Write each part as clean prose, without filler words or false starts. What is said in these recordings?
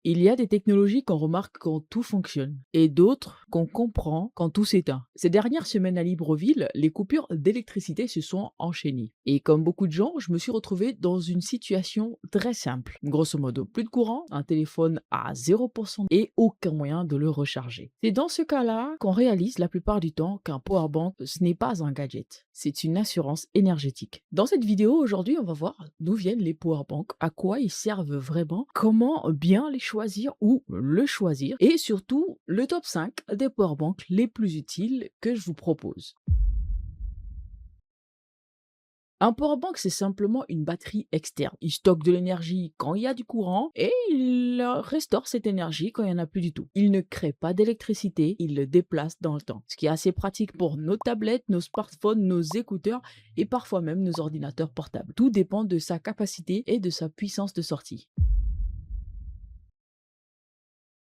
Il y a des technologies qu'on remarque quand tout fonctionne et d'autres qu'on comprend quand tout s'éteint. Ces dernières semaines à Libreville, les coupures d'électricité se sont enchaînées. Et comme beaucoup de gens, je me suis retrouvé dans une situation très simple. Grosso modo, plus de courant, un téléphone à 0% et aucun moyen de le recharger. C'est dans ce cas-là qu'on réalise la plupart du temps qu'un powerbank, ce n'est pas un gadget, c'est une assurance énergétique. Dans cette vidéo, aujourd'hui, on va voir d'où viennent les powerbanks, à quoi ils servent vraiment, comment bien les choisir ou le choisir, et surtout le top 5 des powerbanks les plus utiles que je vous propose. Un powerbank, c'est simplement une batterie externe. Il stocke de l'énergie quand il y a du courant et il restaure cette énergie quand il n'y en a plus du tout. Il ne crée pas d'électricité, il le déplace dans le temps. Ce qui est assez pratique pour nos tablettes, nos smartphones, nos écouteurs et parfois même nos ordinateurs portables. Tout dépend de sa capacité et de sa puissance de sortie.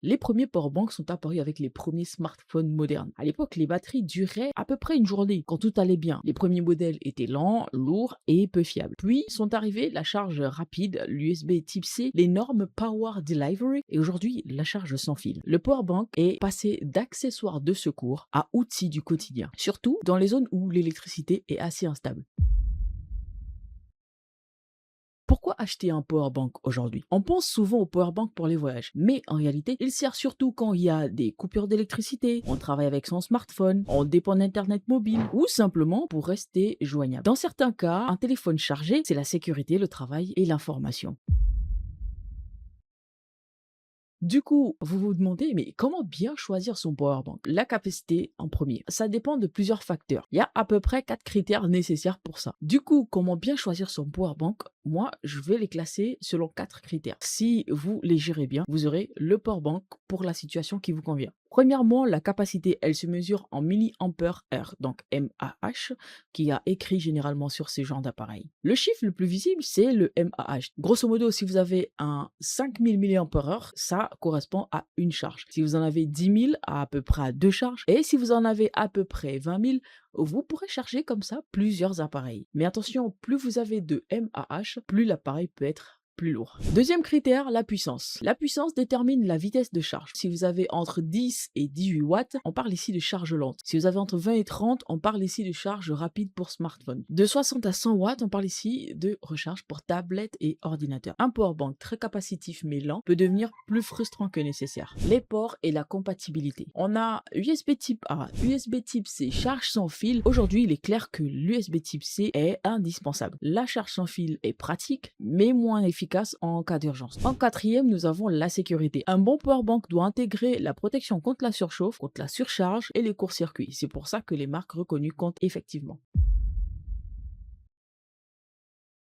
Les premiers powerbanks sont apparus avec les premiers smartphones modernes. À l'époque, les batteries duraient à peu près une journée quand tout allait bien. Les premiers modèles étaient lents, lourds et peu fiables. Puis sont arrivés la charge rapide, l'USB Type C, les normes Power Delivery et aujourd'hui la charge sans fil. Le powerbank est passé d'accessoire de secours à outil du quotidien, surtout dans les zones où l'électricité est assez instable. Pourquoi acheter un powerbank aujourd'hui? On pense souvent au powerbank pour les voyages, mais en réalité, il sert surtout quand il y a des coupures d'électricité, on travaille avec son smartphone, on dépend d'Internet mobile ou simplement pour rester joignable. Dans certains cas, un téléphone chargé, c'est la sécurité, le travail et l'information. Du coup, vous vous demandez, mais comment bien choisir son powerbank? La capacité en premier. Ça dépend de plusieurs facteurs. Il y a à peu près 4 critères nécessaires pour ça. Du coup, comment bien choisir son powerbank? Moi, je vais les classer selon 4 critères. Si vous les gérez bien, vous aurez le powerbank pour la situation qui vous convient. Premièrement, la capacité, elle se mesure en milliampères-heure, donc mAh, qui a écrit généralement sur ce genre d'appareil. Le chiffre le plus visible, c'est le mAh. Grosso modo, si vous avez un 5000 mAh, ça correspond à une charge. Si vous en avez 10 000, à peu près à deux charges. Et si vous en avez à peu près 20 000, vous pourrez charger comme ça plusieurs appareils. Mais attention, plus vous avez de mAh, plus l'appareil peut être plus lourd. Deuxième critère, la puissance. La puissance détermine la vitesse de charge. Si vous avez entre 10 et 18 watts, on parle ici de charge lente. Si vous avez entre 20 et 30, on parle ici de charge rapide pour smartphone. De 60 à 100 watts, on parle ici de recharge pour tablette et ordinateur. Un powerbank très capacitif mais lent peut devenir plus frustrant que nécessaire. Les ports et la compatibilité. On a USB type A, USB type C, charge sans fil. Aujourd'hui, il est clair que l'USB type C est indispensable. La charge sans fil est pratique, mais moins efficace en cas d'urgence. En quatrième, nous avons la sécurité. Un bon powerbank doit intégrer la protection contre la surchauffe, contre la surcharge et les courts-circuits. C'est pour ça que les marques reconnues comptent effectivement.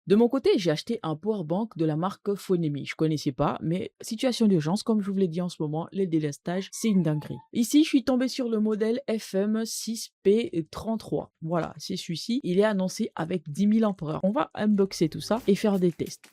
De mon côté, j'ai acheté un powerbank de la marque Phonemi. Je connaissais pas, mais situation d'urgence, comme je vous l'ai dit en ce moment, les délestages, c'est une dinguerie. Ici, je suis tombé sur le modèle FM6P33. Voilà, c'est celui-ci. Il est annoncé avec 10 000 ampères. On va unboxer tout ça et faire des tests.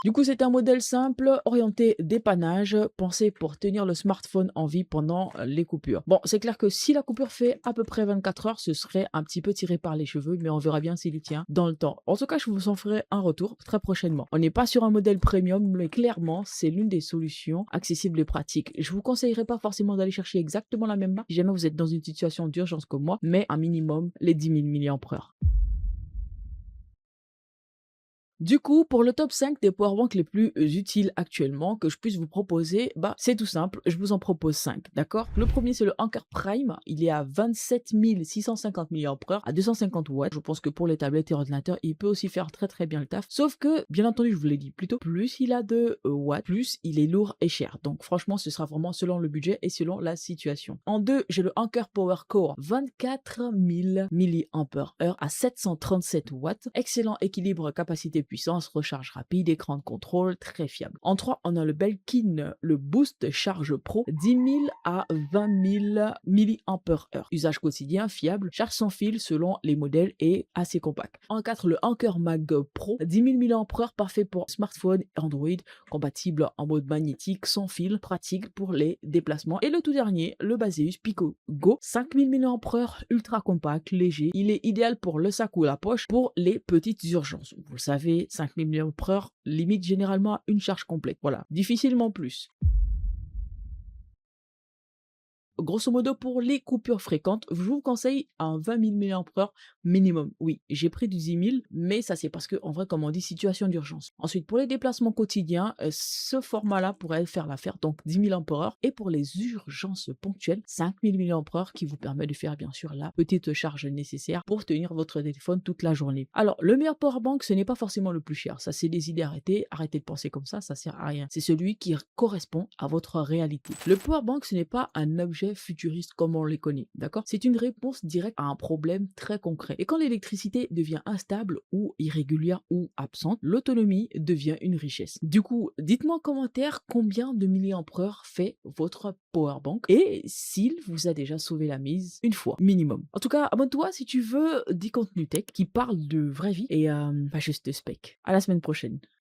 Du coup, c'est un modèle simple, orienté dépannage, pensé pour tenir le smartphone en vie pendant les coupures. Bon, c'est clair que si la coupure fait à peu près 24 heures, ce serait un petit peu tiré par les cheveux, mais on verra bien s'il y tient dans le temps. En tout cas, je vous en ferai un retour très prochainement. On n'est pas sur un modèle premium, mais clairement, c'est l'une des solutions accessibles et pratiques. Je vous conseillerais pas forcément d'aller chercher exactement la même marque si jamais vous êtes dans une situation d'urgence comme moi, mais un minimum les 10 000 mAh. Du coup, pour le top 5 des powerbanks les plus utiles actuellement que je puisse vous proposer, bah, c'est tout simple, je vous en propose 5, d'accord? Le premier, c'est le Anker Prime. Il est à 27 650 mAh à 250 watts. Je pense que pour les tablettes et ordinateurs, il peut aussi faire très très bien le taf. Sauf que, bien entendu, je vous l'ai dit plus tôt, plus il a de watts, plus il est lourd et cher. Donc franchement, ce sera vraiment selon le budget et selon la situation. En deux, j'ai le Anker Power Core 24 000 mAh à 737 watts. Excellent équilibre capacité-puissance, recharge rapide, écran de contrôle, très fiable. En 3, on a le Belkin, le Boost Charge Pro, 10 000 à 20 000 mAh. Usage quotidien, fiable, charge sans fil selon les modèles et assez compact. En 4, le Anker Mag Pro, 10 000 mAh, parfait pour smartphone et Android, compatible en mode magnétique, sans fil, pratique pour les déplacements. Et le tout dernier, le Baseus Pico Go, 5 000 mAh, ultra compact, léger. Il est idéal pour le sac ou la poche pour les petites urgences. Vous le savez, 5 000 mAh limite généralement une charge complète. Voilà, difficilement plus. Grosso modo, pour les coupures fréquentes, je vous conseille un 20 000 mAh minimum. Oui, j'ai pris du 10 000, mais ça c'est parce que, en vrai, comme on dit, situation d'urgence. Ensuite, pour les déplacements quotidiens, ce format-là pourrait faire l'affaire, donc 10 000 ampères. Et pour les urgences ponctuelles, 5 000 mAh qui vous permet de faire bien sûr la petite charge nécessaire pour tenir votre téléphone toute la journée. Alors, le meilleur powerbank, ce n'est pas forcément le plus cher. Ça, c'est des idées arrêtées. Arrêtez de penser comme ça sert à rien. C'est celui qui correspond à votre réalité. Le powerbank, ce n'est pas un objet futuriste comme on les connaît, d'accord? C'est une réponse directe à un problème très concret. Et quand l'électricité devient instable ou irrégulière ou absente, l'autonomie devient une richesse. Du coup, dites-moi en commentaire combien de milliampères fait votre powerbank et s'il vous a déjà sauvé la mise une fois, minimum. En tout cas, abonne-toi si tu veux des contenus tech qui parlent de vraie vie et pas juste de spec. À la semaine prochaine.